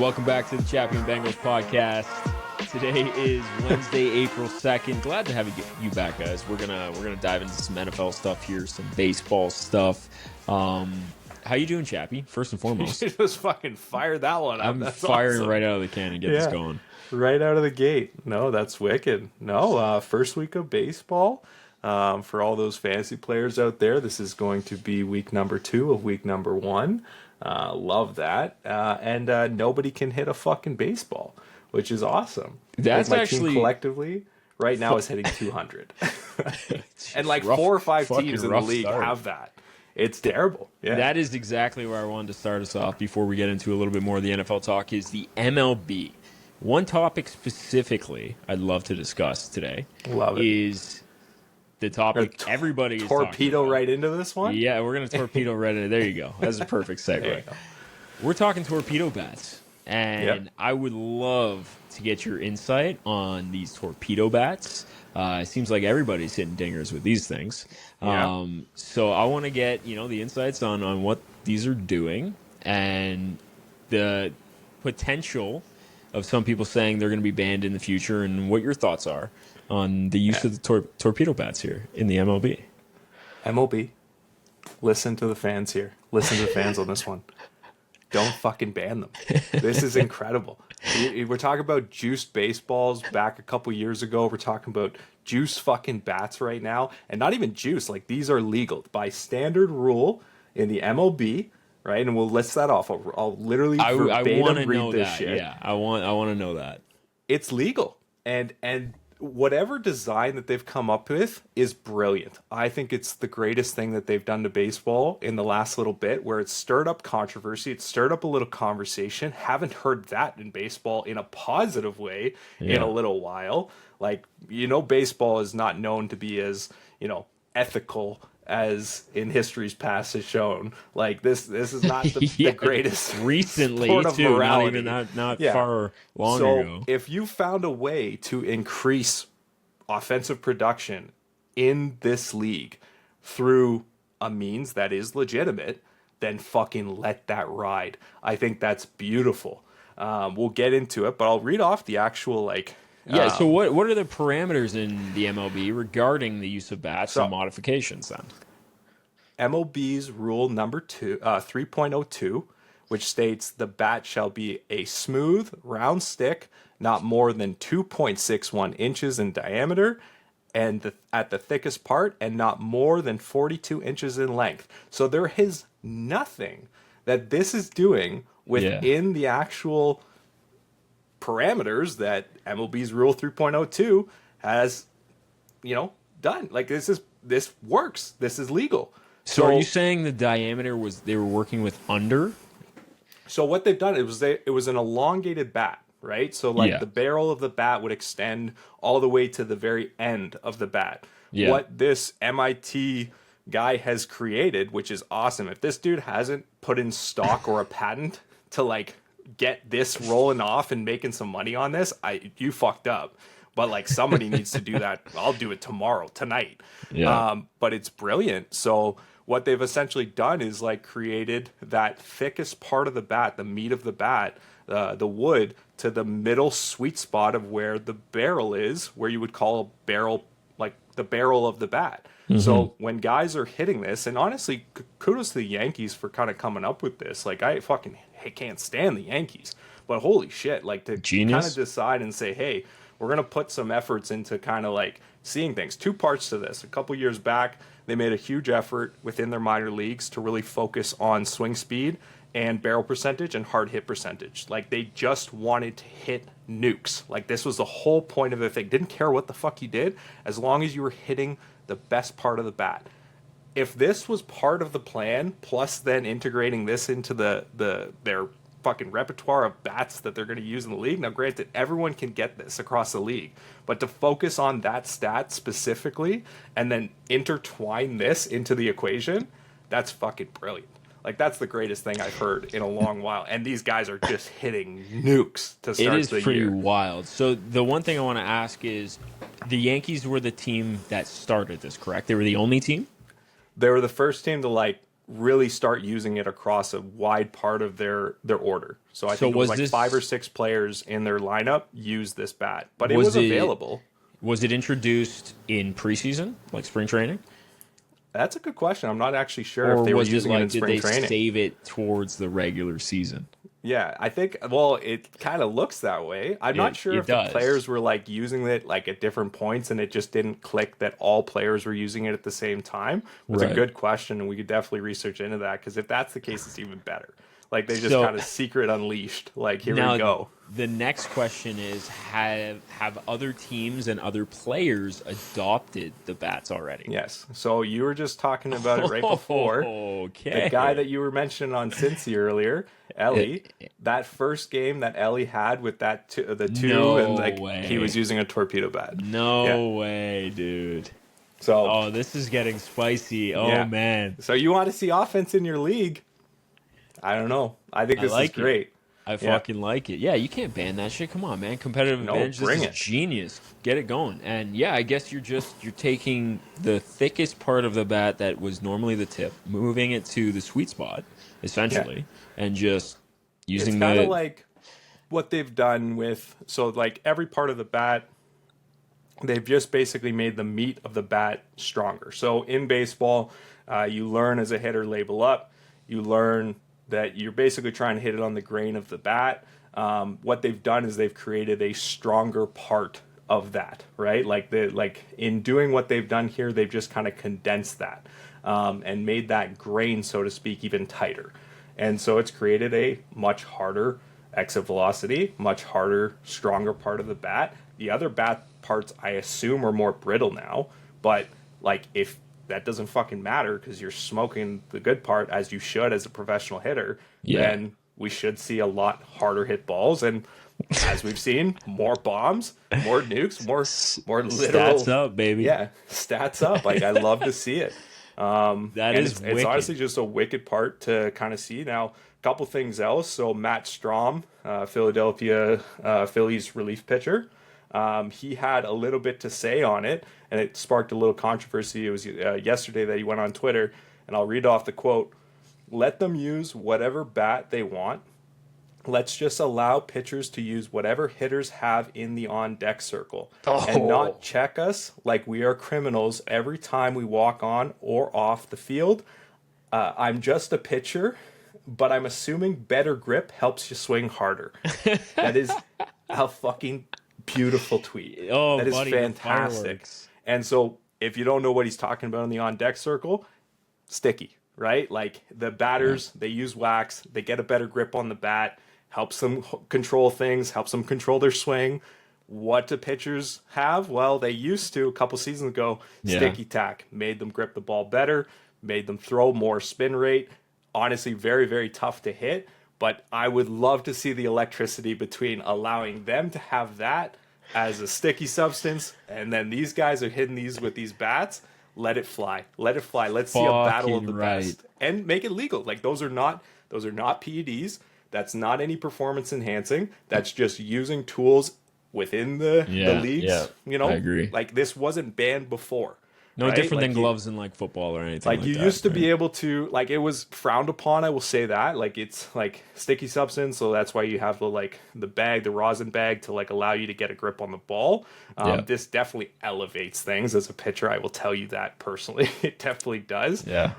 welcome back to the Chappy Bengals Podcast. Today is Wednesday, April 2nd. Glad to have you back, guys. We're gonna dive into some NFL stuff here, some baseball stuff. How you doing, Chappy? First and foremost, You just fucking fired that one up. I'm That's firing awesome. right out of the can and get this going. Right out of the gate. No, that's wicked. No, first week of baseball. For all those fantasy players out there, this is going to be week number 2 of week number 1. Love that. And nobody can hit a fucking baseball, which is awesome. That's my actually team collectively right now is hitting 200. And like rough, 4 or 5 fucking teams in the rough league start. have that. It's terrible. Yeah. That is exactly where I wanted to start us off before we get into a little bit more of the NFL talk is the MLB. One topic specifically I'd love to discuss today is the topic everybody is talking torpedo about. right into this one? Yeah, we're going to torpedo right into there you go. That's a perfect segue. We're talking torpedo bats, and I would love to get your insight on these torpedo bats. It seems like everybody's hitting dingers with these things. So I want to get the insights on what these are doing and the potential of some people saying they're going to be banned in the future, and what your thoughts are on the use of the torpedo bats here in the MLB. MLB, listen to the fans here. Listen to the fans on this one. Don't fucking ban them. This is incredible. We're talking about juiced baseballs back a couple years ago. We're talking about juice fucking bats right now. And not even juice. Like, these are legal by standard rule in the MLB, right? And we'll list that off. I'll literally verbatim read this shit. Yeah, I want to know that. It's legal. And whatever design that they've come up with is brilliant. I think it's the greatest thing that they've done to baseball in the last little bit, where it's stirred up controversy, it's stirred up a little conversation. Haven't heard that in baseball in a positive way in a little while. Like, baseball is not known to be as, ethical as in history's past has shown. Like, this is not the greatest recently sport of too, morality. not far long ago. If you found a way to increase offensive production in this league through a means that is legitimate, then fucking let that ride. I think that's beautiful. We'll get into it, but I'll read off the actual so what are the parameters in the MLB regarding the use of bats and modifications then? MLB's rule number 3.02, which states the bat shall be a smooth, round stick, not more than 2.61 inches in diameter, and at the thickest part, and not more than 42 inches in length. So there is nothing that this is doing within the actual parameters that MLB's Rule 3.02 has, done. Like, this works. This is legal. So are you saying the diameter they were working with under? So what they've done, it was an elongated bat, right? So the barrel of the bat would extend all the way to the very end of the bat. Yeah. What this MIT guy has created, which is awesome. If this dude hasn't put in stock or a patent to get this rolling off and making some money on this, you fucked up. But somebody needs to do that. I'll do it tonight. Yeah. But it's brilliant. So what they've essentially done is created that thickest part of the bat, the meat of the bat, the wood, to the middle sweet spot of where the barrel is, where you would call a barrel the barrel of the bat. Mm-hmm. So when guys are hitting this, and honestly, kudos to the Yankees for kind of coming up with this. I fucking can't stand the Yankees, but holy shit, to kind of decide and say, hey, we're going to put some efforts into kind of seeing things. 2 parts to this. A couple years back, they made a huge effort within their minor leagues to really focus on swing speed and barrel percentage and hard hit percentage. They just wanted to hit nukes. This was the whole point of the thing. Didn't care what the fuck you did, as long as you were hitting the best part of the bat. If this was part of the plan, plus then integrating this into their fucking repertoire of bats that they're going to use in the league. Now, granted, everyone can get this across the league, but to focus on that stat specifically and then intertwine this into the equation, that's fucking brilliant. That's the greatest thing I've heard in a long while. And these guys are just hitting nukes to start the year. It is pretty wild. So the one thing I want to ask is, the Yankees were the team that started this, correct? They were the only team? They were the first team to really start using it across a wide part of their order. So I think it was like 5 or 6 players in their lineup used this bat, but it was available. Was it introduced in preseason, like spring training? That's a good question. I'm not actually sure if they were using it in spring training. Did they save it towards the regular season? Yeah, I think, well, it kind of looks that way. I'm not sure if the players were like using it like at different points and it just didn't click that all players were using it at the same time. It was a good question, and we could definitely research into that, because if that's the case, it's even better. Like, they just kind of secret unleashed. Like, here we go. The next question is, have other teams and other players adopted the bats already? Yes. So you were just talking about it right before. Okay. The guy that you were mentioning on Cincy earlier, Ellie, that first game that Ellie had with that he was using a Torpedo bat. No way, dude. So, this is getting spicy. Oh, man. So you want to see offense in your league? I don't know. I think this is great. I fucking like it. Yeah, you can't ban that shit. Come on, man. Competitive advantage. This is genius. Get it going. And yeah, I guess you're taking the thickest part of the bat that was normally the tip, moving it to the sweet spot, essentially, and just using it's kind of like what they've done with, so like every part of the bat, they've just basically made the meat of the bat stronger. So in baseball, you learn as a hitter, label up. You learn that you're basically trying to hit it on the grain of the bat. What they've done is they've created a stronger part of that, right? Like in doing what they've done here, they've just kind of condensed that and made that grain, so to speak, even tighter. And so it's created a much harder exit velocity, much harder, stronger part of the bat. The other bat parts, I assume, are more brittle now, but like if that doesn't fucking matter because you're smoking the good part, as you should as a professional hitter, then we should see a lot harder hit balls. And as we've seen, more bombs, more nukes, more literal. Stats up, baby. Yeah, stats up. Like, I love to see it. It's honestly just a wicked part to kind of see. Now, a couple things else. So Matt Strom, Philadelphia Phillies relief pitcher, he had a little bit to say on it, and it sparked a little controversy. It was yesterday that he went on Twitter, and I'll read off the quote. "Let them use whatever bat they want. Let's just allow pitchers to use whatever hitters have in the on-deck circle and not check us like we are criminals every time we walk on or off the field. I'm just a pitcher, but I'm assuming better grip helps you swing harder." That is a fucking beautiful tweet. That is fantastic. And so if you don't know what he's talking about in the on-deck circle, sticky, right? Like the batters, they use wax, they get a better grip on the bat, helps them control things, helps them control their swing. What do pitchers have? Well, they used to a couple seasons ago, sticky tack, made them grip the ball better, made them throw more spin rate. Honestly, very, very tough to hit. But I would love to see the electricity between allowing them to have that as a sticky substance, and then these guys are hitting these with these bats. Let it fly. Let it fly. Let's see a battle of the best. And make it legal. Like, those are not PEDs. That's not any performance enhancing. That's just using tools within the leagues. Yeah, you know, I agree. Like, this wasn't banned before. No different than gloves in like football or anything like that. Like, you used to be able to, like, it was frowned upon, I will say that. Like, it's like sticky substance, so that's why you have the bag, the rosin bag, to like allow you to get a grip on the ball. This definitely elevates things as a pitcher. I will tell you that personally. It definitely does. Yeah.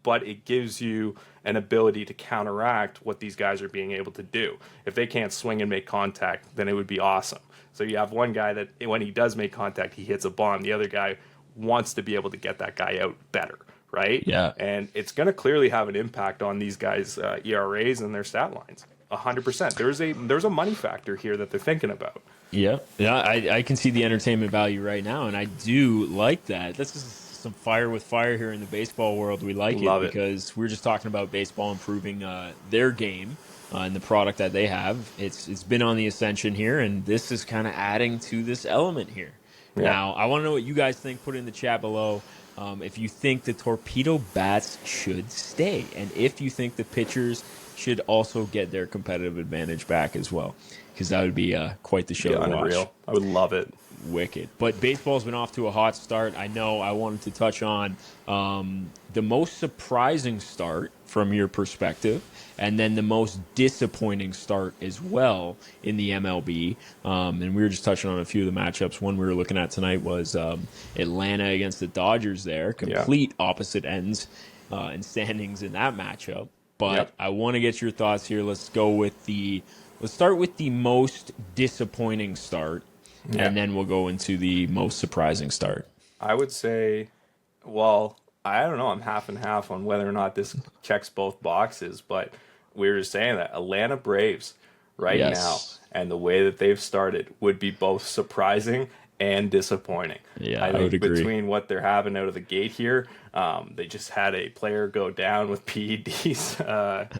But it gives you an ability to counteract what these guys are being able to do. If they can't swing and make contact, then it would be awesome. So you have one guy that when he does make contact, he hits a bomb. The other guy wants to be able to get that guy out better, right? Yeah. And it's going to clearly have an impact on these guys' ERAs and their stat lines. 100%. There's a money factor here that they're thinking about. Yeah. I can see the entertainment value right now, and I do like that. This is some fire with fire here in the baseball world. We like it because we're just talking about baseball improving their game and the product that they have. It's been on the ascension here, and this is kind of adding to this element here. Yeah. Now, I want to know what you guys think. Put it in the chat below if you think the Torpedo bats should stay, and if you think the pitchers should also get their competitive advantage back as well, because that would be quite the show to watch. I would love it. wicked. But baseball's been off to a hot start. I know I wanted to touch on the most surprising start from your perspective, and then the most disappointing start as well in the MLB. And we were just touching on a few of the matchups. One we were looking at tonight was Atlanta against the Dodgers there. Complete opposite ends and standings in that matchup. But I want to get your thoughts here. Let's start with the most disappointing start, and then we'll go into the most surprising start. I would say, well, I don't know. I'm half and half on whether or not this checks both boxes, but we were just saying that Atlanta Braves now and the way that they've started would be both surprising and disappointing. Yeah, I think would agree. Between what they're having out of the gate here, they just had a player go down with PEDs,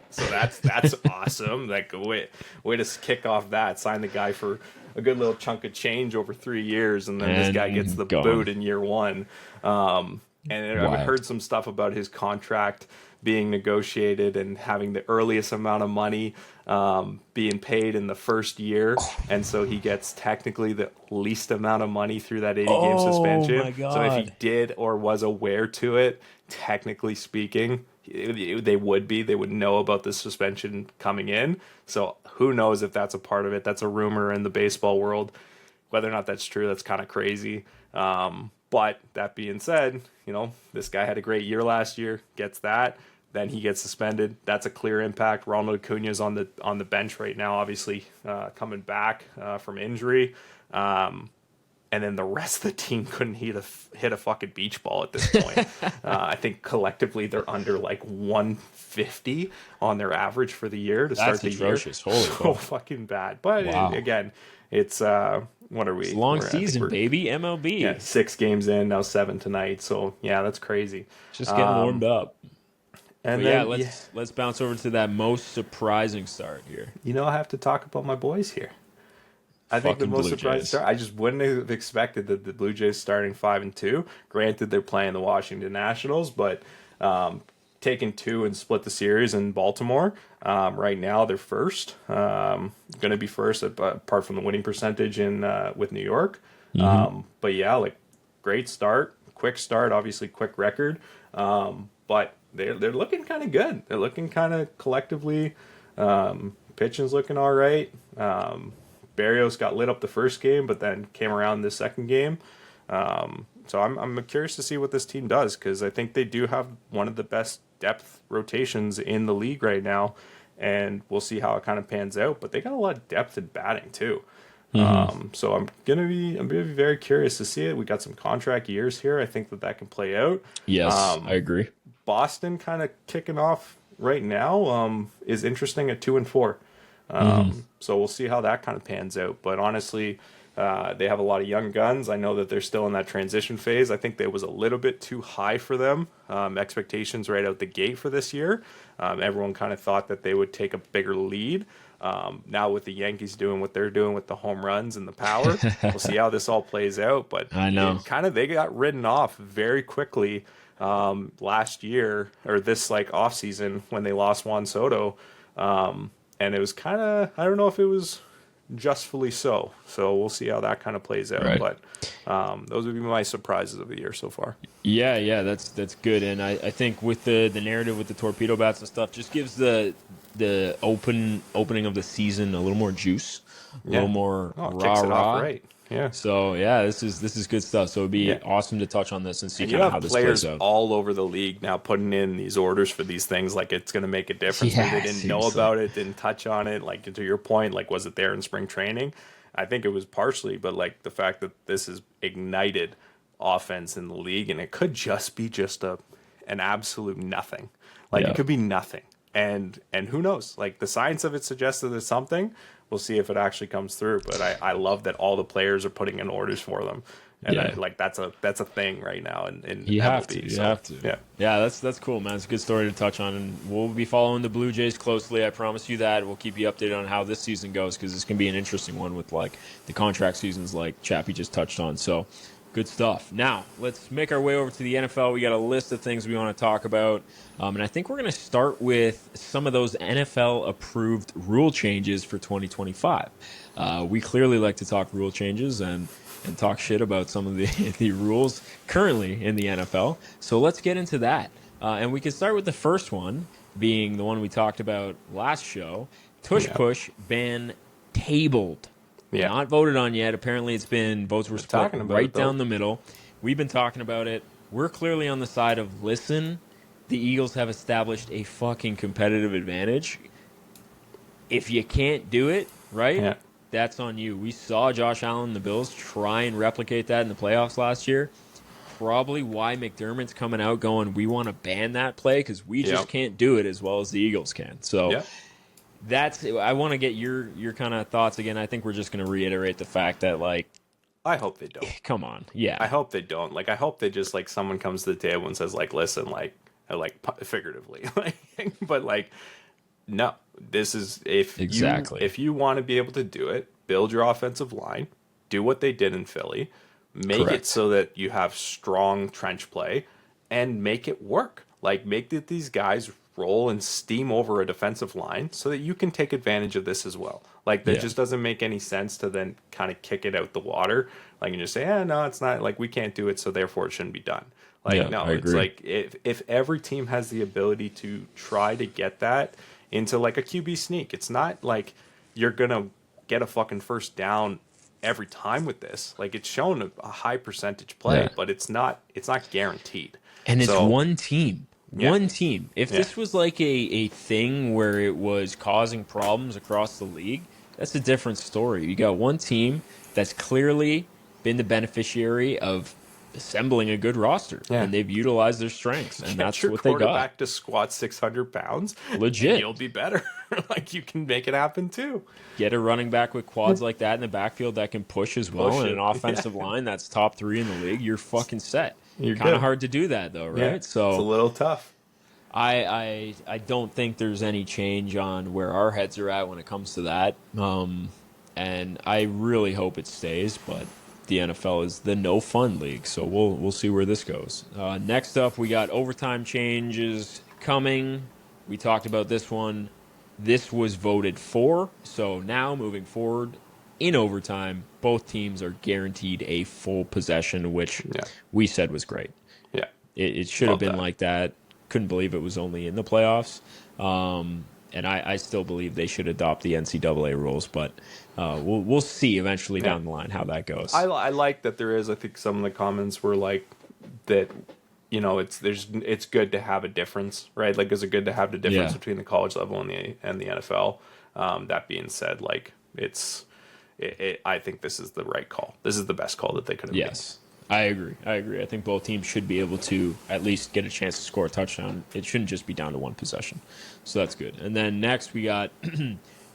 so that's awesome. Like way to kick off that. Sign the guy for a good little chunk of change over 3 years, and then this guy gets the boot in year one. And I've heard some stuff about his contract being negotiated and having the earliest amount of money being paid in the first year. And so he gets technically the least amount of money through that 80-game suspension. My God. So if he did or was aware to it, technically speaking, they would know about the suspension coming in. So who knows if that's a part of it. That's a rumor in the baseball world. Whether or not that's true, that's kind of crazy. But that being said, this guy had a great year last year, gets that, then he gets suspended. That's a clear impact. Ronald Acuna's on the bench right now, obviously coming back from injury. And then the rest of the team couldn't hit a fucking beach ball at this point. I think collectively they're under like 150 on their average for the year to start the atrocious. year. Holy so fucking bad. But again, it's what are we? It's a long season, baby. MLB. Yeah, 6 games in, now 7 tonight. So yeah, that's crazy. Just getting warmed up. And then, let's bounce over to that most surprising start here. I have to talk about my boys here. I think the most surprising start. I just wouldn't have expected that the Blue Jays starting 5-2. Granted, they're playing the Washington Nationals, but taking 2 and split the series in Baltimore. Right now, they're first. Going to be first, apart from the winning percentage with New York. But yeah, great start, quick start, obviously quick record. But they're looking kind of good. They're looking kind of collectively. Pitching's looking all right. Barrios got lit up the first game, but then came around the second game. So I'm curious to see what this team does, because I think they do have one of the best depth rotations in the league right now, and we'll see how it kind of pans out. But they got a lot of depth in batting too. So I'm gonna be very curious to see it. We got some contract years here. I think that can play out. Yes, I agree. Boston kind of kicking off right now is interesting at 2-4. So we'll see how that kind of pans out. But honestly, they have a lot of young guns. I know that they're still in that transition phase. I think that was a little bit too high for them. Expectations right out the gate for this year. Everyone kind of thought that they would take a bigger lead. Now with the Yankees doing what they're doing with the home runs and the power, we'll see how this all plays out. But I know they got ridden off very quickly last year, or this off season, when they lost Juan Soto. And it was kind of, I don't know if it was justly so. So we'll see how that kind of plays out. Right. But those would be my surprises of the year so far. Yeah, that's good. And I think with the narrative with the torpedo bats and stuff, just gives the opening of the season a little more juice, a little more rah-rah. Right. Yeah. So this is good stuff. So it'd be awesome to touch on this and see kind of how this plays out. All over the league now putting in these orders for these things, like it's going to make a difference. They didn't know about it, didn't touch on it. Like, to your point, was it there in spring training? I think it was partially, but the fact that this has ignited offense in the league, and it could just be an absolute nothing. It could be nothing. And who knows? The science of it suggests that there's something. We'll see if it actually comes through. But I love that all the players are putting in orders for them. And that's a thing right now. In you have MLB, to. You have to. Yeah. That's cool, man. It's a good story to touch on, and we'll be following the Blue Jays closely. I promise you that. We'll keep you updated on how this season goes, because this can be an interesting one with the contract seasons like Chappy just touched on. So Good stuff. Now, let's make our way over to the NFL. We got a list of things we want to talk about. And I think we're going to start with some of those NFL-approved rule changes for 2025. We clearly like to talk rule changes and talk shit about some of the rules currently in the NFL. So let's get into that. And we can start with the first one, being the one we talked about last show. Tush push ban tabled. Yeah. Not voted on yet. Apparently, votes were split right down the middle. We've been talking about it. We're clearly on the side of, listen, the Eagles have established a fucking competitive advantage. If you can't do it, right, that's on you. We saw Josh Allen and the Bills try and replicate that in the playoffs last year. Probably why McDermott's coming out going, we want to ban that play because we just can't do it as well as the Eagles can. So I want to get your kind of thoughts again. I think we're just going to reiterate the fact that, like, I hope they don't. Come on. Yeah. I hope they don't. Like, I hope they just, like, someone comes to the table and says, like, listen, like figuratively, but, like, no, this is, if you want to be able to do it, build your offensive line, do what they did in Philly, make it so that you have strong trench play, and make it work. Like, make these guys roll and steam over a defensive line so that you can take advantage of this as well. Like, that just doesn't make any sense to then kind of kick it out the water. Like, and just say, no, it's not, like, we can't do it, so therefore it shouldn't be done. Like, no, it's like, if every team has the ability to try to get that into, like, a QB sneak, it's not like you're going to get a fucking first down every time with this. Like, it's shown a high percentage play, but it's not guaranteed. And it's one team. One team. If this was like a thing where it was causing problems across the league, that's a different story. You got one team that's clearly been the beneficiary of assembling a good roster, and they've utilized their strengths, and that's what they got. Quarterback to squat 600 pounds, legit, you'll be better. Like, you can make it happen too. Get a running back with quads like that in the backfield that can push as well, and an offensive line that's top 3 in the league. You're fucking set. You're kind of hard to do that though, right? Yeah, so it's a little tough. I don't think there's any change on where our heads are at when it comes to that. And I really hope it stays, but the NFL is the no fun league, so we'll see where this goes. Next up, we got overtime changes coming. We talked about this one. This was voted for, so now moving forward in overtime, both teams are guaranteed a full possession, which we said was great. Yeah, it should have been like that. Couldn't believe it was only in the playoffs. And I still believe they should adopt the NCAA rules, but we'll see eventually down the line how that goes. I like that there is. I think some of the comments were like that. You know, it's good to have a difference, right? Like, is it good to have the difference between the college level and the NFL? That being said, like, I think this is the right call. This is the best call that they could have made. Yes, I agree. I think both teams should be able to at least get a chance to score a touchdown. It shouldn't just be down to one possession. So that's good. And then next we got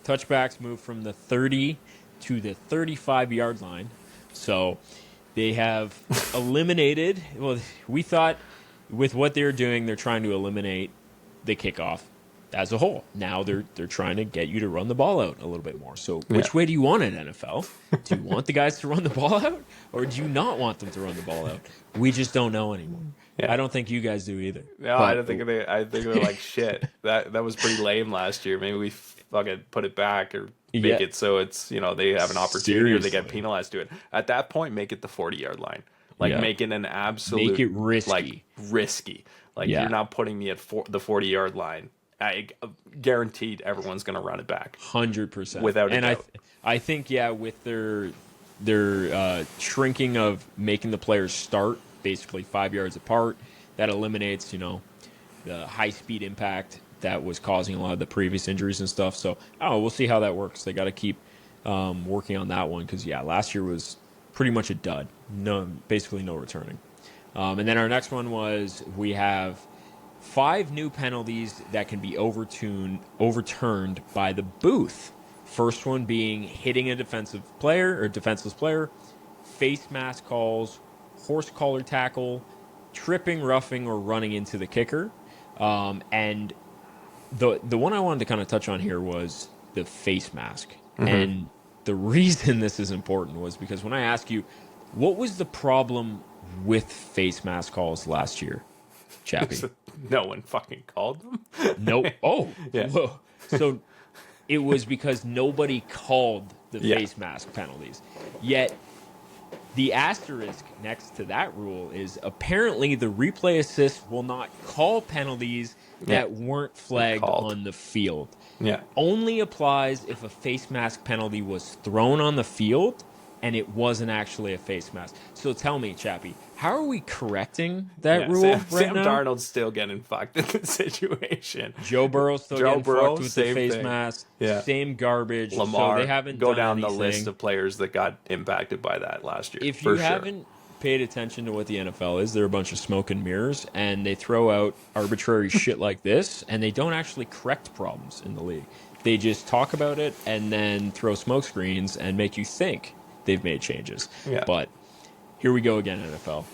touchbacks move from the 30 to the 35-yard line. So they have eliminated, well, we thought with what they're doing, they're trying to eliminate the kickoff as a whole. Now they're trying to get you to run the ball out a little bit more. So which way do you want it, NFL? Do you want the guys to run the ball out, or do you not want them to run the ball out? We just don't know anymore. Yeah. I don't think you guys do either. No, I don't think I think they're like, shit. That was pretty lame last year. Maybe we fucking put it back or make it so it's, you know, they have an opportunity or they get penalized to it. At that point, make it the 40-yard line. Like, make it an absolute, make it risky. Like, risky. Like, you're not putting me at the 40-yard line. I guaranteed everyone's going to run it back. 100%. Without a doubt. I think, with their shrinking of making the players start basically 5 yards apart, that eliminates, you know, the high-speed impact that was causing a lot of the previous injuries and stuff. So, we'll see how that works. They got to keep working on that one because, last year was pretty much a dud. Basically no returning. And then our next one was we have 5 new penalties that can be overturned by the booth. First one being hitting a defensive player or defenseless player, face mask calls, horse collar tackle, tripping, roughing, or running into the kicker. And the one I wanted to kind of touch on here was the face mask. Mm-hmm. And the reason this is important was because when I ask you, What was the problem with face mask calls last year, Chappie? No one fucking called them. Nope. Oh, yeah. Whoa. So it was because nobody called the face mask penalties. Yet the asterisk next to that rule is apparently the replay assist will not call penalties that weren't flagged on the field. Yeah. Only applies if a face mask penalty was thrown on the field and it wasn't actually a face mask. So tell me, Chappie, how are we correcting that rule right Sam now? Darnold's still getting fucked in this situation. Joe Burrow's still getting fucked with the face mask. Yeah. Same garbage. Lamar, so they haven't go done down anything. the list of players that got impacted by that last year. If you haven't paid attention to what the NFL is, they're a bunch of smoke and mirrors, and they throw out arbitrary shit like this, and they don't actually correct problems in the league. They just talk about it and then throw smoke screens and make you think they've made changes. Yeah. But here we go again, NFL.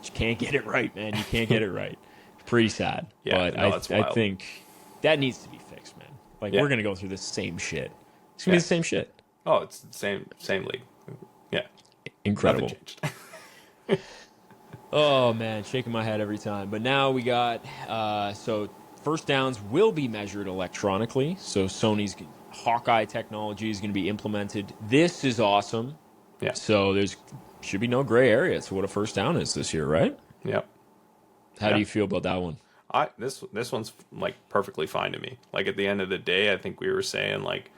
You can't get it right, man. You can't get it right. Pretty sad. Yeah, but I think that needs to be fixed, man. Like, we're going to go through the same shit. It's going to be the same shit. Oh, it's the same league. Yeah. Incredible. Nothing changed. Oh, man, shaking my head every time. But now we got, so first downs will be measured electronically. So Sony's Hawkeye technology is going to be implemented. This is awesome. Yeah. So there's should be no gray area to what a first down is this year, right? Yep. How do you feel about that one? This one's like perfectly fine to me. Like at the end of the day, I think we were saying like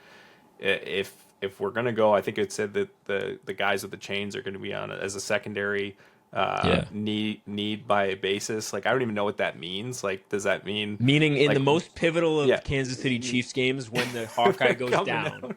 if we're gonna go, I think it said that the guys with the chains are going to be on as a secondary need by basis. Like I don't even know what that means. Like does that mean in like, the most pivotal of Kansas City Chiefs games when the Hawkeye goes down?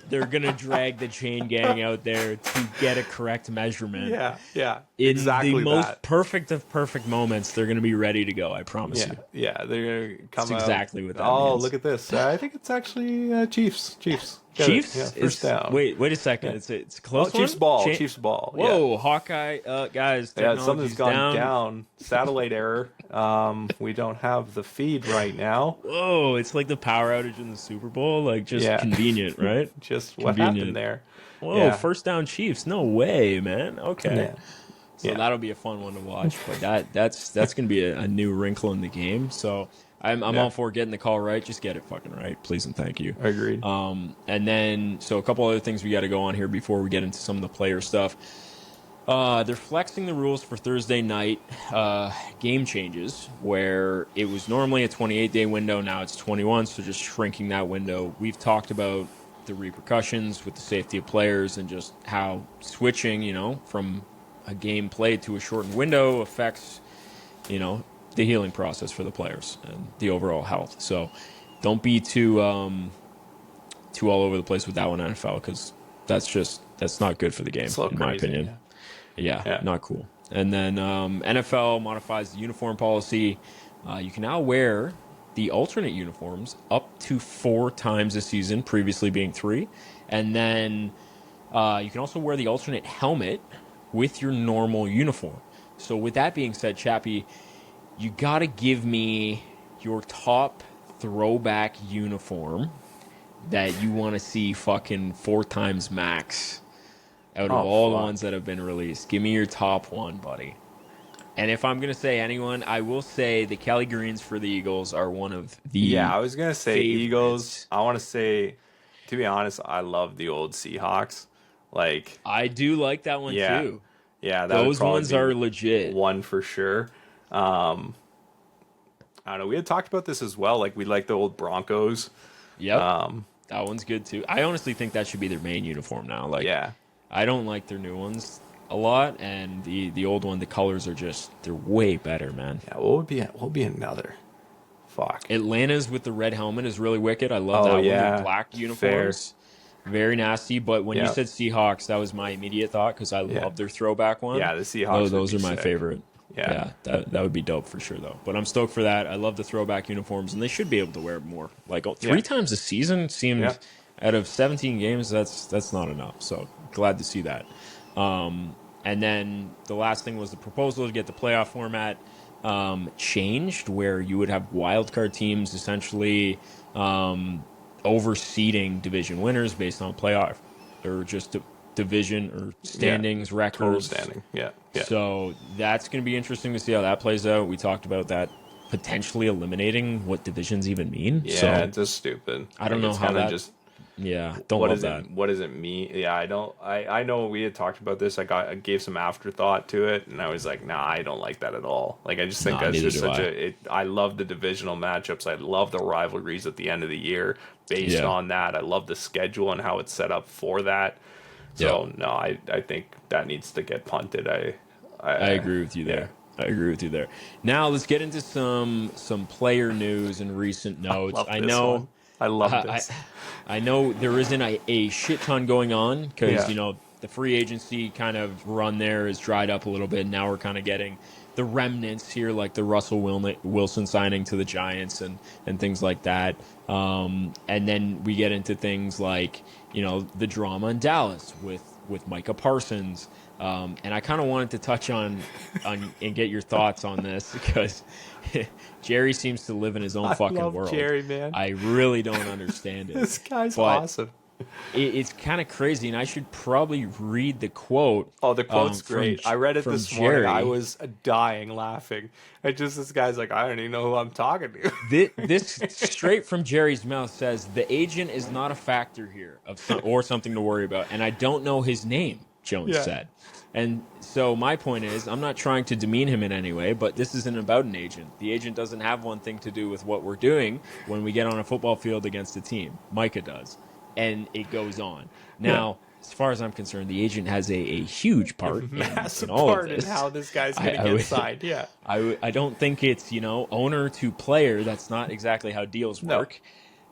They're going to drag the chain gang out there to get a correct measurement. Yeah. In exactly the most perfect of perfect moments, they're going to be ready to go, I promise you. Yeah, they're going to come That's exactly what that means. Oh, look at this. I think it's actually Chiefs. Chiefs? Yeah, first down. Wait a second. It's a close one? Chiefs ball. Whoa, Hawkeye, guys. Yeah, something's gone down. Satellite error. We don't have the feed right now. Whoa, it's like the power outage in the Super Bowl. Like, just convenient, right? Just convenient. What happened there? Whoa, first down Chiefs. No way, man. Okay. So that'll be a fun one to watch. But that's going to be a new wrinkle in the game. So I'm all for getting the call right. Just get it fucking right, please and thank you. Agreed. And then, so a couple other things we got to go on here before we get into some of the player stuff. They're flexing the rules for Thursday night game changes, where it was normally a 28-day window. Now it's 21, so just shrinking that window. We've talked about the repercussions with the safety of players and just how switching, from a game played to a shortened window affects, the healing process for the players and the overall health. So don't be too all over the place with that one, NFL, because that's not good for the game, in my opinion. Yeah, not cool. And then NFL modifies the uniform policy. You can now wear the alternate uniforms up to 4 times a season, previously being 3. And then you can also wear the alternate helmet with your normal uniform. So with that being said, Chappie, you got to give me your top throwback uniform that you want to see fucking 4 times max out of all the ones that have been released. Give me your top one, buddy. And if I'm going to say anyone, I will say the Kelly Greens for the Eagles are one of the I was going to say favorites. Eagles. I want to say, to be honest, I love the old Seahawks. Like I do like that one too. Yeah, those ones are legit. One for sure. I don't know. We had talked about this as well. Like we like the old Broncos. Yep. That one's good too. I honestly think that should be their main uniform now. Like, I don't like their new ones a lot, and the old one, the colors are they're way better, man. Yeah. What would be another? Fuck. Atlanta's with the red helmet is really wicked. I love that one. The black uniforms. Very nasty, but when you said Seahawks, that was my immediate thought because I love their throwback one. Yeah, the Seahawks. Those are my favorite. Yeah, that would be dope for sure, though. But I'm stoked for that. I love the throwback uniforms, and they should be able to wear more. Like 3 times a season seems out of 17 games, that's not enough. So glad to see that. And then the last thing was the proposal to get the playoff format changed, where you would have wildcard teams essentially overseeding division winners based on playoff, or just division or standings records. Total standing. Yeah. So that's going to be interesting to see how that plays out. We talked about that potentially eliminating what divisions even mean. Yeah, so, it's just stupid. I don't know how that. Just, don't love that. What does it mean? Yeah, I don't. I know we had talked about this. I gave some afterthought to it, and I was like, nah, I don't like that at all. Like, I just think that's just such I love the divisional matchups. I love the rivalries at the end of the year based on that. I love the schedule and how it's set up for that. So no, I think that needs to get punted. I agree with you there. I agree with you there. Now let's get into some player news and recent notes. I know this. I know there isn't a shit ton going on because the free agency kind of run there is dried up a little bit. Now we're kind of getting the remnants here, like the Russell Wilson signing to the Giants and things like that. And then we get into things like the drama in Dallas with Micah Parsons. And I kind of wanted to touch on and get your thoughts on this because Jerry seems to live in his own fucking world. Jerry, man. I really don't understand it. This guy's awesome. It's kind of crazy, and I should probably read the quote. Oh, the quote's great. I read it this morning. I was dying laughing. This guy's like, I don't even know who I'm talking to. This straight from Jerry's mouth says, the agent is not a factor here or something to worry about, and I don't know his name, Jones said. And so my point is, I'm not trying to demean him in any way, but this isn't about an agent. The agent doesn't have one thing to do with what we're doing when we get on a football field against a team. Micah does. And it goes on. Now, as far as I'm concerned, the agent has a huge part in all of this. In how this guy's going to get signed. Yeah. I don't think it's, owner to player. That's not exactly how deals work.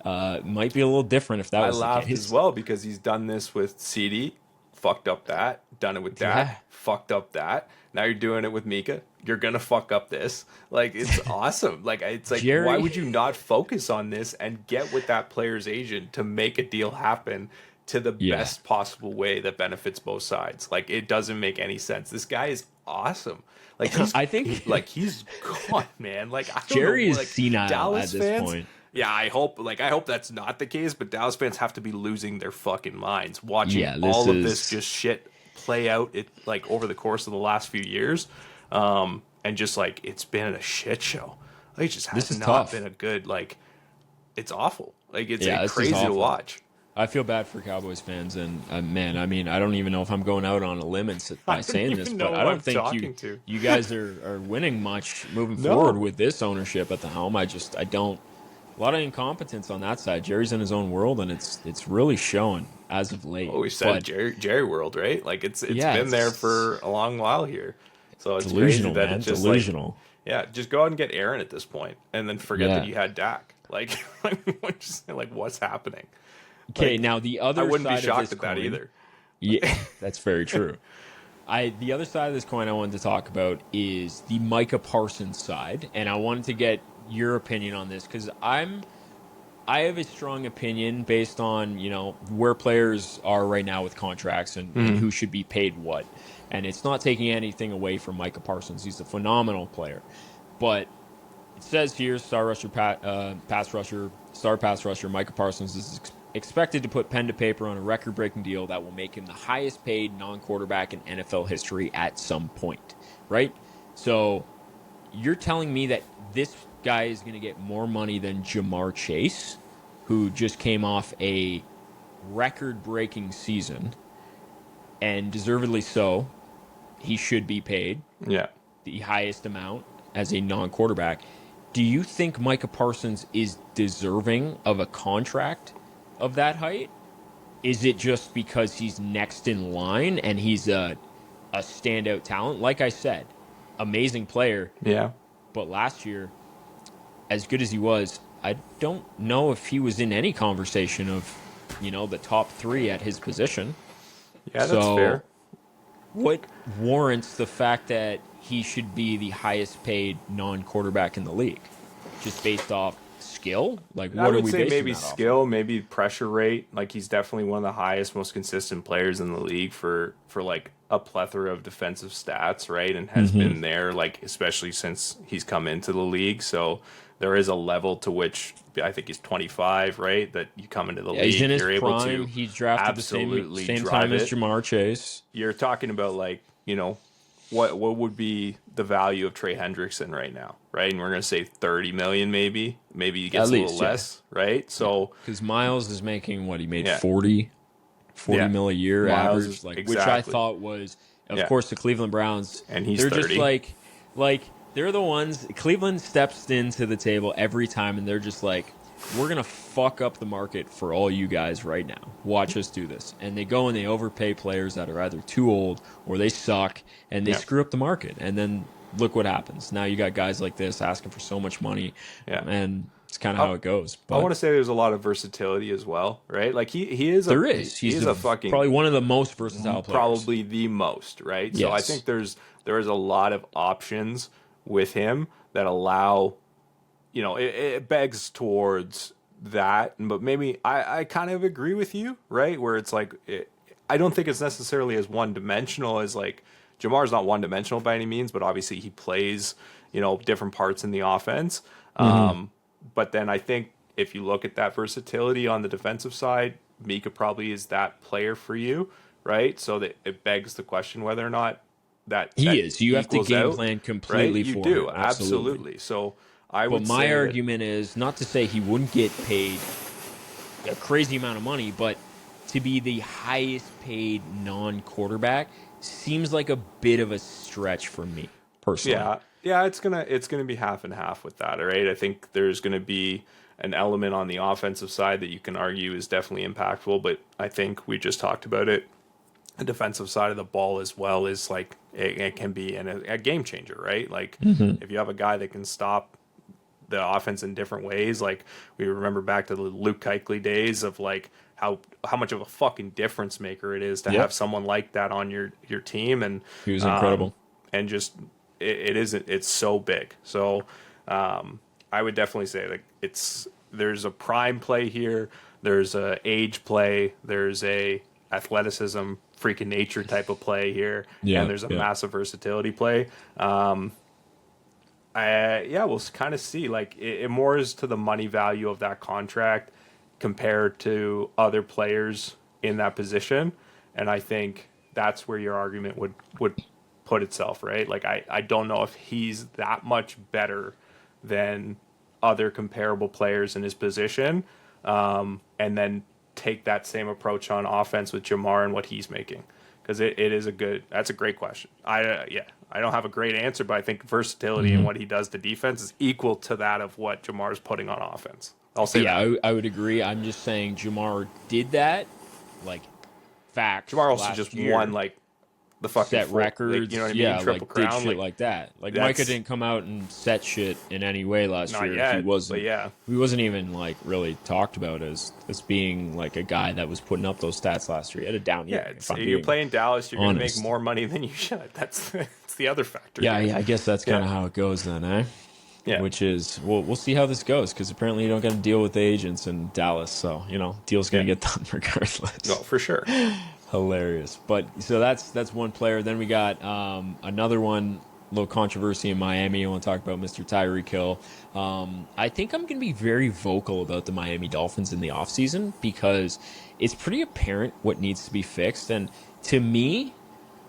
Might be a little different if that was the case. I laughed as well because he's done this with CD. Fucked up that, done it with that, fucked up that. Now you're doing it with Micah. You're gonna fuck up this. Like, it's awesome. Like, it's like, Jerry, why would you not focus on this and get with that player's agent to make a deal happen to the best possible way that benefits both sides? Like, it doesn't make any sense. This guy is awesome. Like, he's gone, man. Like, I don't Jerry know, is like, senile Dallas at this fans, point. Yeah, I hope that's not the case, but Dallas fans have to be losing their fucking minds watching all of this just shit play out over the course of the last few years. And just it's been a shit show. Like, it just has not been a good, it's awful. Like, it's crazy to watch. I feel bad for Cowboys fans, and man, I mean, I don't even know if I'm going out on a limb by saying this, but I don't think you guys are winning much moving forward with this ownership at the helm. I don't. A lot of incompetence on that side. Jerry's in his own world, and it's really showing as of late. Well, we said Jerry world, right? Like, it's been there for a long while here. So it's delusional, crazy that it's just delusional. Just go out and get Aaron at this point, and then forget that you had Dak. Like, what's happening? Okay, now the other side of this coin. I wouldn't be shocked at that either. Yeah, that's very true. The other side of this coin I wanted to talk about is the Micah Parsons side, and I wanted to get your opinion on this because I have a strong opinion based on where players are right now with contracts and who should be paid what, and it's not taking anything away from Micah Parsons. He's a phenomenal player, but it says here star pass rusher Micah Parsons is expected to put pen to paper on a record-breaking deal that will make him the highest paid non-quarterback in NFL history at some point, right? So you're telling me that this guy is going to get more money than Jamar Chase, who just came off a record-breaking season, and deservedly so. He should be paid the highest amount as a non-quarterback. Do you think Micah Parsons is deserving of a contract of that height? Is it just because he's next in line and he's a standout talent? Like I said, amazing player. Yeah. But last year, as good as he was, I don't know if he was in any conversation of, the top three at his position. Yeah, that's fair. What warrants the fact that he should be the highest paid non-quarterback in the league? Just based off skill? Like, what I are would we say basing maybe that off? skill, maybe pressure rate. Like, he's definitely one of the highest, most consistent players in the league for a plethora of defensive stats, right? And has been there, like, especially since he's come into the league. So there is a level to which I think he's 25, right? That you come into the league, he's in his you're prime. able to He's drafted absolutely the same drive time as it. Jamar Chase. You're talking about, like, you know, what would be the value of Trey Hendrickson right now, right? And we're going to say 30 million, maybe he gets a little less, right? So because Miles is making what he made, Yeah. 40 mil a year Miles average, is- like exactly. which I thought was, of course, the Cleveland Browns. And he's they're 30. just like they're the ones. Cleveland steps into the table every time, and they're just like, we're gonna fuck up the market for all you guys right now. Watch us do this. And they go and they overpay players that are either too old or they suck, and they screw up the market. And then look what happens. Now you got guys like this asking for so much money, and it's kind of how it goes. But I want to say there's a lot of versatility as well, right? Like he is. There is. He's a fucking probably one of the most versatile players. Probably the most, right? So I think there is a lot of options with him that allow, you know, it begs towards that. But maybe I kind of agree with you, right? Where it's like, I don't think it's necessarily as one-dimensional as, like, Jamar's not one-dimensional by any means, but obviously he plays, you know, different parts in the offense. But then I think if you look at that versatility on the defensive side, Micah probably is that player for you, right? So that it begs the question whether or not that is. You have to game out, plan completely right? You for do, him. absolutely. So But my argument is not to say he wouldn't get paid a crazy amount of money, but to be the highest paid non-quarterback seems like a bit of a stretch for me personally. Yeah, it's gonna be half and half with that. All right, I think there's gonna be an element on the offensive side that you can argue is definitely impactful, but I think we just talked about it. The defensive side of the ball as well is like it can be a game changer, right? Like if you have a guy that can stop the offense in different ways, like we remember back to the Luke Kuechly days of like how much of a fucking difference maker it is to have someone like that on your team, and he was incredible, and just it's so big. So I would definitely say, like, there's a prime play here, there's a age play, there's a athleticism, freaking nature type of play here, and there's a massive versatility play. We'll kind of see, like, it more is to the money value of that contract compared to other players in that position, and I think that's where your argument would put itself, right? Like, I don't know if he's that much better than other comparable players in his position, and then take that same approach on offense with Jamar and what he's making, because that's a great question. I don't have a great answer, but I think versatility and what he does to defense is equal to that of what Jamar's putting on offense. I'll say that. I would agree. I'm just saying Jamar did that, like, fact. Jamar also just won, like, the fucking set records, like, you know what I mean? Triple like crown, did shit like that. Like, Micah didn't come out and set shit in any way last year. Yet, he wasn't. But he wasn't even like really talked about as being like a guy that was putting up those stats last year. He had a down year. Yeah, you're playing Dallas. You're going to make more money than you should. That's the other factor. Yeah, I guess that's kind of how it goes then, eh? Yeah. Which is, we'll see how this goes, because apparently you don't got to deal with the agents in Dallas, so deal's going to get done regardless. No, for sure. Hilarious. But so that's one player. Then we got another one, little controversy in Miami. I want to talk about Mr. Tyreek Hill. I think I'm going to be very vocal about the Miami Dolphins in the offseason, because it's pretty apparent what needs to be fixed. And to me,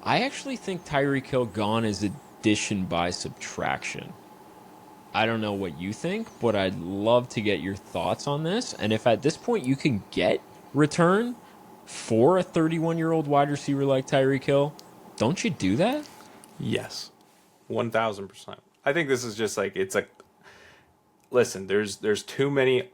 I actually think Tyreek Hill gone is addition by subtraction. I don't know what you think, but I'd love to get your thoughts on this. And if at this point you can get return for a 31-year-old wide receiver like Tyreek Hill, don't you do that? Yes, 1,000%. I think this is just like, it's like, listen, there's too many,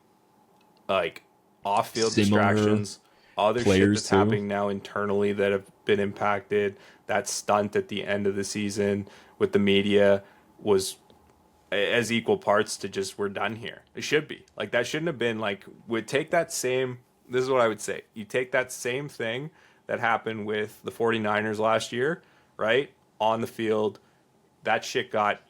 like, off-field distractions, other shit that's happening now internally that have been impacted. That stunt at the end of the season with the media was as equal parts to just, we're done here. It should be. Like, that shouldn't have been, like, would take that same, this is what I would say. You take that same thing that happened with the 49ers last year, right? On the field, that shit got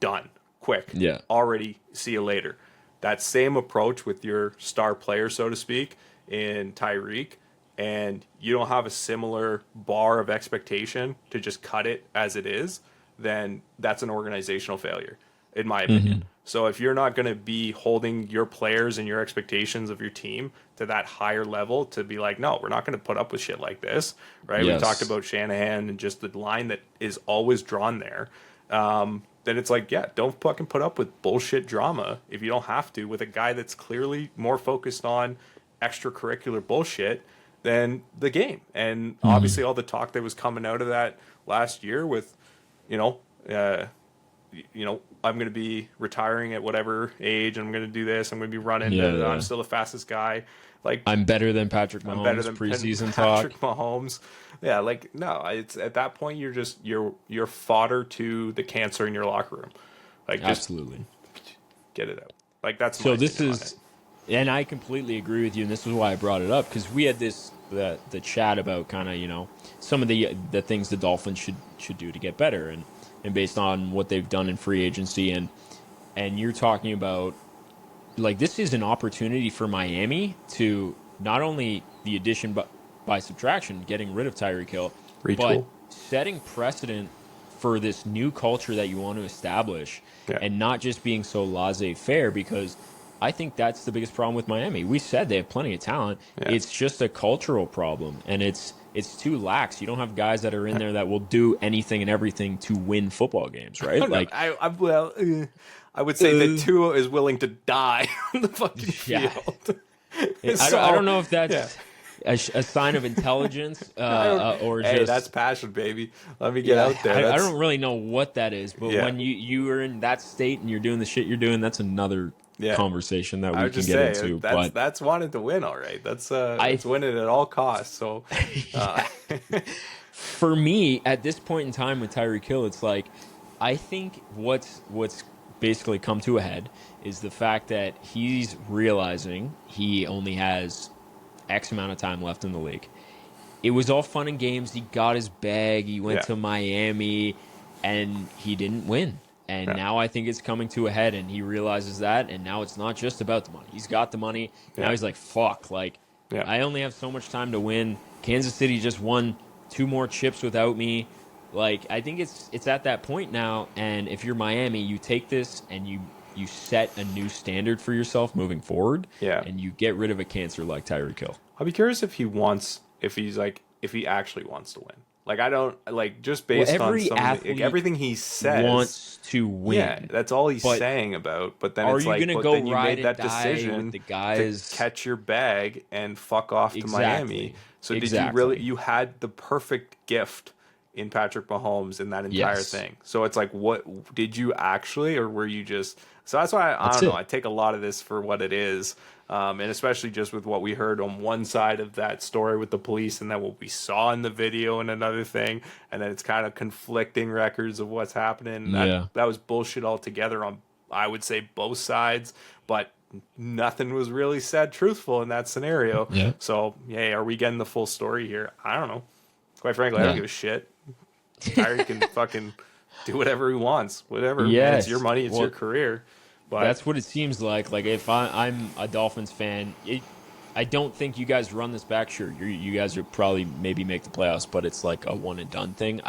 done quick. Yeah. Already, see you later. That same approach with your star player, so to speak, in Tyreek, and you don't have a similar bar of expectation to just cut it as it is, then that's an organizational failure, in my opinion. So if you're not going to be holding your players and your expectations of your team to that higher level to be like, no, we're not going to put up with shit like this, right? Yes. We talked about Shanahan and just the line that is always drawn there. Then it's like, yeah, don't fucking put up with bullshit drama if you don't have to with a guy that's clearly more focused on extracurricular bullshit than the game. And obviously all the talk that was coming out of that last year with, I'm going to be retiring at whatever age, and I'm going to do this, I'm going to be running, I'm still the fastest guy. Like, I'm better than Patrick Mahomes. Better than preseason talk. Patrick Mahomes. Yeah, like, no, it's at that point you're fodder to the cancer in your locker room. Like, absolutely, just get it out. Like, that's so. This is, and I completely agree with you. And this is why I brought it up, because we had the chat about kind of some of the things the Dolphins should do to get better, and based on what they've done in free agency, and you're talking about, like, this is an opportunity for Miami to not only the addition but by subtraction, getting rid of Tyreek Hill, but setting precedent for this new culture that you want to establish, and not just being so laissez-faire, because I think that's the biggest problem with Miami. We said they have plenty of talent. Yeah. It's just a cultural problem, and it's too lax. You don't have guys that are in there that will do anything and everything to win football games, right? I would say that Tua is willing to die on the fucking field. I don't know if that's a sign of intelligence or hey, just... that's passion, baby. Let me get out there. I don't really know what that is, but when you are in that state and you're doing the shit you're doing, that's another conversation that we can get into. That's wanting to win, all right. That's winning at all costs. So for me, at this point in time with Tyreek Hill, it's like, I think what's basically come to a head is the fact that he's realizing he only has X amount of time left in the league. It was all fun and games. He got his bag. He went to Miami, and he didn't win. And now I think it's coming to a head, and he realizes that, and now it's not just about the money. He's got the money. Now he's like, fuck. Like, I only have so much time to win. Kansas City just won 2 more chips without me. Like, I think it's at that point now, and if you're Miami, you take this and you set a new standard for yourself moving forward, and you get rid of a cancer like Tyreek Hill. I'll be curious if he actually wants to win. Like, I don't, like, just based on everything he says, wants to win. Yeah, that's all he's saying about. But then it's like, but then you made that decision to catch your bag and fuck off to Miami. So did you really? You had the perfect gift in Patrick Mahomes in that entire thing. So it's like, what did you actually, or were you just? So that's why I don't know. I take a lot of this for what it is. And especially just with what we heard on one side of that story with the police, and then what we saw in the video and another thing, and then it's kind of conflicting records of what's happening. That was bullshit altogether on, I would say, both sides, but nothing was really said truthful in that scenario. Yeah. So, are we getting the full story here? I don't know. Quite frankly, I don't give a shit. Tyreek can fucking do whatever he wants. Whatever. Yes. It's your money. It's your career. But that's what it seems like. Like, if I'm a Dolphins fan, I don't think you guys run this back. Sure, you guys would probably maybe make the playoffs, but it's like a one and done thing.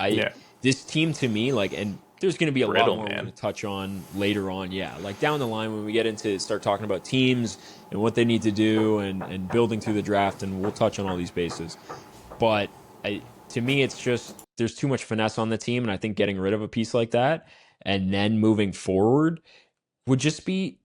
This team, to me, like, and there's going to be a lot more we're going to touch on later on. Yeah, like down the line when we get into start talking about teams and what they need to do and building through the draft, and we'll touch on all these bases. But to me, it's just there's too much finesse on the team, and I think getting rid of a piece like that and then moving forward would just be,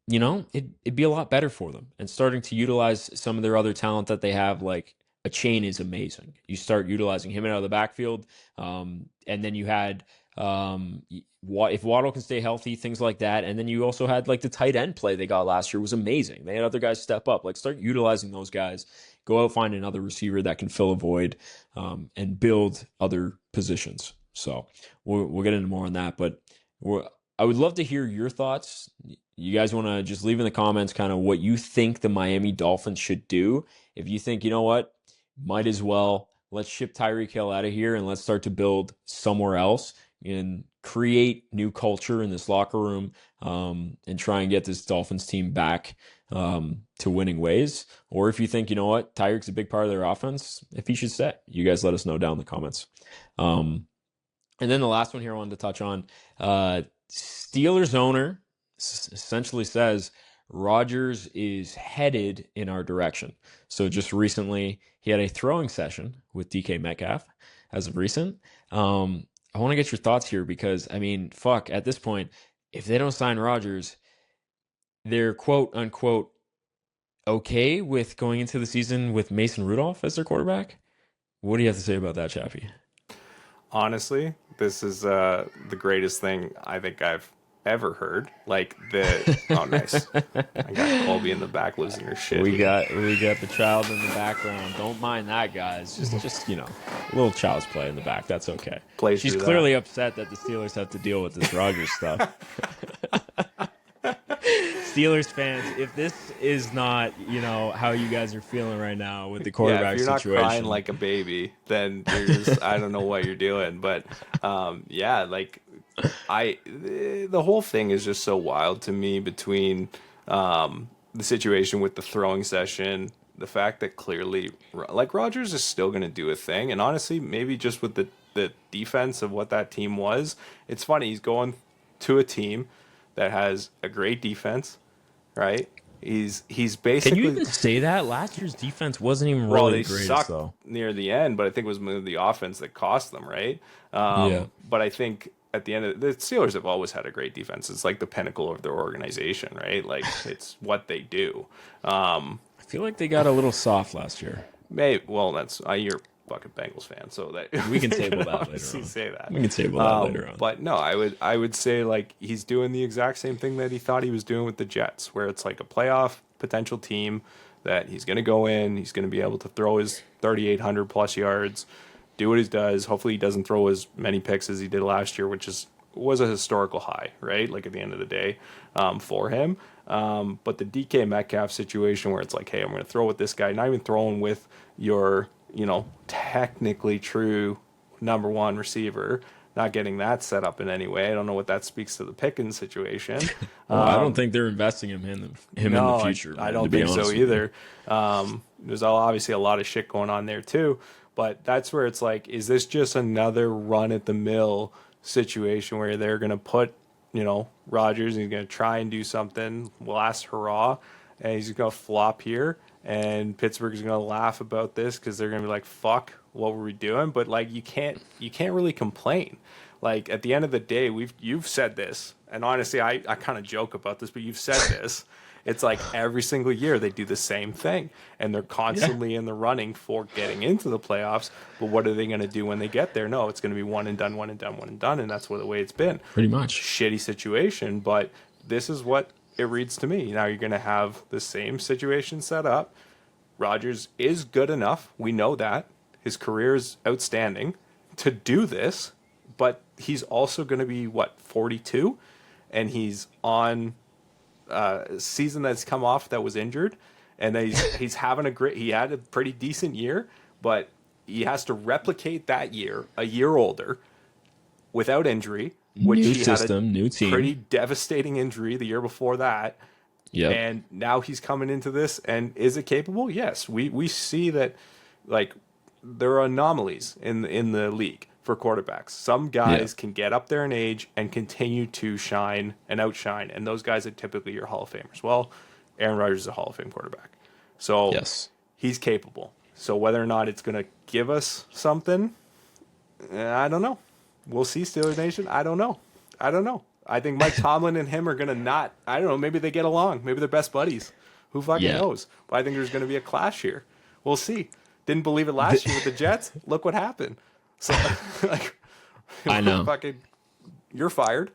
it'd be a lot better for them. And starting to utilize some of their other talent that they have, like a chain is amazing. You start utilizing him out of the backfield, and then you had if Waddle can stay healthy, things like that. And then you also had like the tight end play they got last year was amazing. They had other guys step up. Like, start utilizing those guys. Go out, find another receiver that can fill a void, and build other positions. So we'll get into more on that, but I would love to hear your thoughts. You guys want to just leave in the comments kind of what you think the Miami Dolphins should do. If you think, you know what, might as well, let's ship Tyreek Hill out of here and let's start to build somewhere else. and create new culture in this locker room, and try and get this Dolphins team back to winning ways. Or if you think, you know what, Tyreek's a big part of their offense, if he should stay, you guys let us know down in the comments. And then the last one here I wanted to touch on, Steelers owner essentially says Rodgers is headed in our direction. So just recently, he had a throwing session with DK Metcalf as of recent. I want to get your thoughts here because, I mean, fuck, at this point, if they don't sign Rodgers, they're quote unquote okay with going into the season with Mason Rudolph as their quarterback. What do you have to say about that, Chappy? Honestly, this is the greatest thing I think I've ever heard. Like oh, nice. I got Colby in the back losing her shit. We got the child in the background. Don't mind that, guys. Just a little child's play in the back. That's okay. She's clearly upset that the Steelers have to deal with this Rodgers stuff. Steelers fans, if this is not, how you guys are feeling right now with the quarterback situation. If you're not crying like a baby, then you're just, I don't know what you're doing. But the whole thing is just so wild to me between the situation with the throwing session, the fact that clearly, like, Rodgers is still going to do a thing. And honestly, maybe just with the defense of what that team was, it's funny. He's going to a team that has a great defense, right? He's basically. Can you even say that? Last year's defense wasn't even really great. They sucked near the end, but I think it was the offense that cost them, right? But I think at the end of the Steelers have always had a great defense. It's like the pinnacle of their organization, right? Like, it's what they do. I feel like they got a little soft last year. That's you're fucking Bengals fan, so that we can table that later on. Say that. We can table that later on. But no, I would say, like, he's doing the exact same thing that he thought he was doing with the Jets, where it's like a playoff potential team that he's going to go in, he's going to be able to throw his 3,800 plus yards, do what he does. Hopefully he doesn't throw as many picks as he did last year, which was a historical high, right? Like, at the end of the day, for him. But the DK Metcalf situation where it's like, hey, I'm going to throw with this guy, not even throwing with your technically true number one receiver, not getting that set up in any way. I don't know what that speaks to the Pickens situation. I don't think they're investing in him in the future. I don't think so either. There's obviously a lot of shit going on there too, but that's where it's like, is this just another run at the mill situation where they're going to put, Rodgers, and he's going to try and do something last hurrah, and he's going to flop here, and Pittsburgh is going to laugh about this because they're going to be like, fuck, what were we doing? But, like, you can't really complain. Like, at the end of the day, you've said this, and honestly, I kind of joke about this, but you've said this. It's like every single year they do the same thing, and they're constantly in the running for getting into the playoffs. But what are they going to do when they get there? No, it's going to be one and done, and that's the way it's been. Pretty much. Shitty situation, but this is what it reads to me. Now you're going to have the same situation set up. Rodgers is good enough. We know that. His career is outstanding to do this, but he's also going to be, 42? And he's on season that's come off that was injured, and he's having he had a pretty decent year, but he has to replicate that year, a year older, without injury, which new he system, had a new team, pretty devastating injury the year before that. Yeah, and now he's coming into this, and is it capable? Yes, we see that, like, there are anomalies in the league for quarterbacks. Some guys can get up there in age and continue to shine and outshine, and those guys are typically your Hall of Famers. Well, Aaron Rodgers is a Hall of Fame quarterback, so he's capable. So whether or not it's going to give us something, I don't know. We'll see, Steelers Nation. I don't know. I think Mike Tomlin and him are going to not, I don't know, maybe they get along. Maybe they're best buddies. Who fucking knows? But I think there's going to be a clash here. We'll see. Didn't believe it last year with the Jets. Look what happened. So, like, I know. You're fired,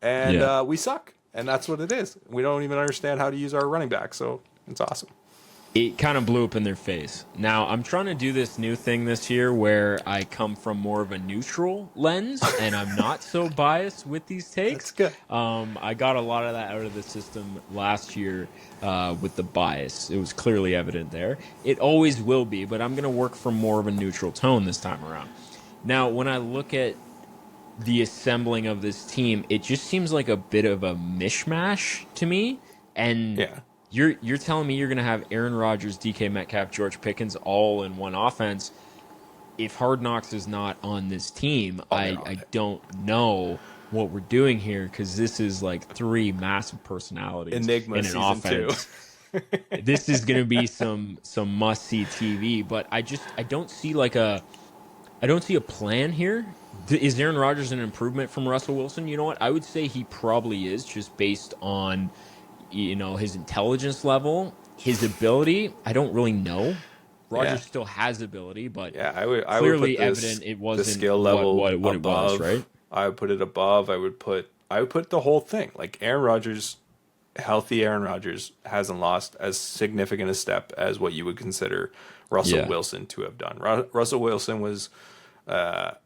and we suck, and that's what it is. We don't even understand how to use our running back, so it's awesome. It kind of blew up in their face. Now, I'm trying to do this new thing this year where I come from more of a neutral lens, and I'm not so biased with these takes. That's good. I got a lot of that out of the system last year with the bias. It was clearly evident there. It always will be, but I'm going to work from more of a neutral tone this time around. Now, when I look at the assembling of this team, it just seems like a bit of a mishmash to me. And you're telling me you're going to have Aaron Rodgers, DK Metcalf, George Pickens all in one offense. If Hard Knocks is not on this team, I don't know what we're doing here, because this is like three massive personalities Enigma in an offense. This is going to be some must-see TV, but I don't see a plan here. Is Aaron Rodgers an improvement from Russell Wilson? You know what? I would say he probably is, just based on, his intelligence level, his ability. I don't really know. Rodgers still has ability, but I would clearly put evident it wasn't the skill level what above. it was, right? I would put it above. I would put the whole thing. Like Aaron Rodgers, healthy Aaron Rodgers hasn't lost as significant a step as what you would consider Russell Wilson to have done. Russell Wilson was a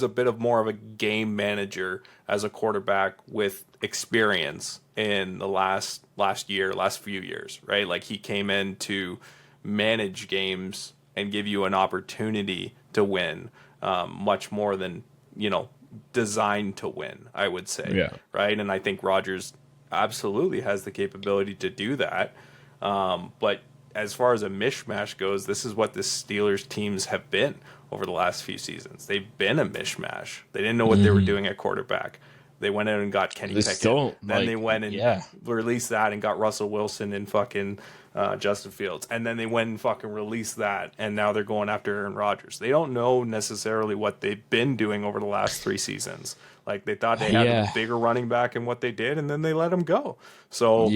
bit of more of a game manager as a quarterback with experience in the last few years, right? Like he came in to manage games and give you an opportunity to win, much more than, designed to win, I would say. Right. And I think Rodgers absolutely has the capability to do that. But as far as a mishmash goes, this is what the Steelers teams have been over the last few seasons. They've been a mishmash. They didn't know what they were doing at quarterback. They went in and got Kenny Pickett. Then they went and released that and got Russell Wilson and fucking Justin Fields. And then they went and fucking released that, and now they're going after Aaron Rodgers. They don't know necessarily what they've been doing over the last 3 seasons. Like, they thought they had a bigger running back in what they did, and then they let him go. So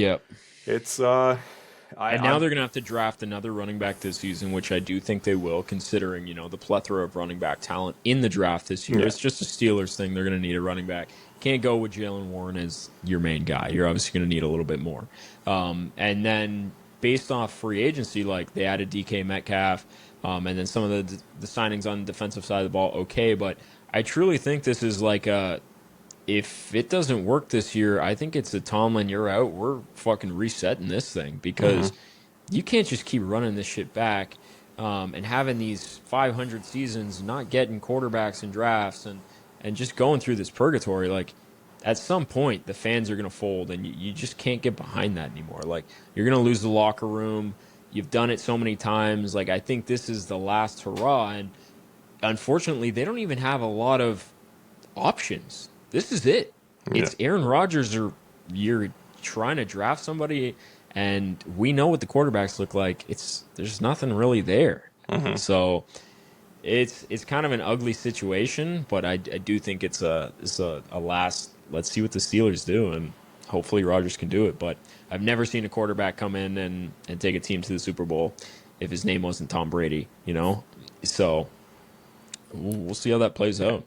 it's... and now they're going to have to draft another running back this season, which I do think they will, considering, the plethora of running back talent in the draft this year. It's just a Steelers thing. They're going to need a running back. Can't go with Jalen Warren as your main guy. You're obviously going to need a little bit more. And then based off free agency, like they added DK Metcalf, and then some of the signings on the defensive side of the ball, okay. But I truly think this is like if it doesn't work this year, I think it's a Tomlin, you're out. We're fucking resetting this thing, because you can't just keep running this shit back and having these 500 seasons, not getting quarterbacks in drafts and just going through this purgatory. Like, at some point, the fans are going to fold, and you just can't get behind that anymore. Like, you're going to lose the locker room. You've done it so many times. Like, I think this is the last hurrah, and unfortunately, they don't even have a lot of options. This is it. It's Aaron Rodgers, or you're trying to draft somebody, and we know what the quarterbacks look like. There's nothing really there. So it's kind of an ugly situation, but I do think it's a last. Let's see what the Steelers do, and hopefully Rodgers can do it. But I've never seen a quarterback come in and take a team to the Super Bowl if his name wasn't Tom Brady, So we'll see how that plays out.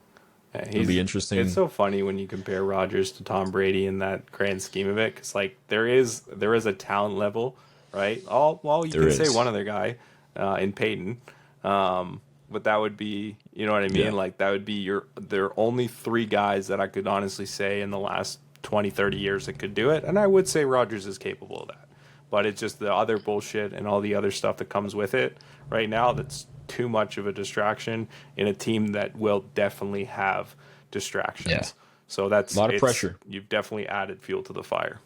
It'll be interesting. It's so funny when you compare Rodgers to Tom Brady in that grand scheme of it, because like there is a talent level, right? You can say one other guy in Peyton, but that would be, you know what I mean? Yeah. Like that would be there are only 3 guys that I could honestly say in the last 20, 30 years that could do it, and I would say Rodgers is capable of that. But it's just the other bullshit and all the other stuff that comes with it right now that's too much of a distraction in a team that will definitely have distractions. Yeah. So that's a lot of pressure. You've definitely added fuel to the fire.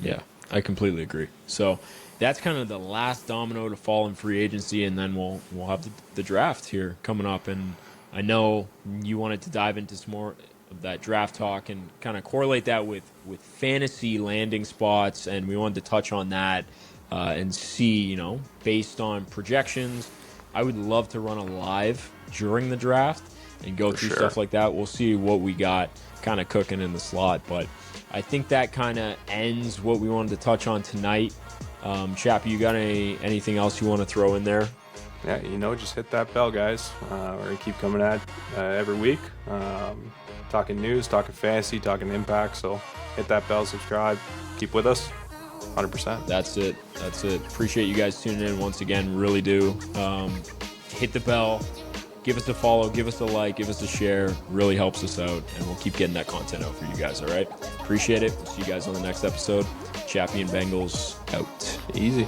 Yeah, I completely agree. So that's kind of the last domino to fall in free agency, and then we'll have the draft here coming up. And I know you wanted to dive into some more of that draft talk and kind of correlate that with fantasy landing spots, and we wanted to touch on that and see, based on projections. I would love to run a live during the draft and go through stuff like that. We'll see what we got kind of cooking in the slot, but I think that kind of ends what we wanted to touch on tonight. Chappy, you got anything else you want to throw in there? Yeah, just hit that bell, guys. We're going to keep coming at every week. Talking news, talking fantasy, talking impact. So hit that bell, subscribe, keep with us. 100%. That's it. Appreciate you guys tuning in once again. Really do. Hit the bell. Give us a follow. Give us a like. Give us a share. Really helps us out, and we'll keep getting that content out for you guys. All right. Appreciate it. We'll see you guys on the next episode. Chappy and Bengals out. Easy.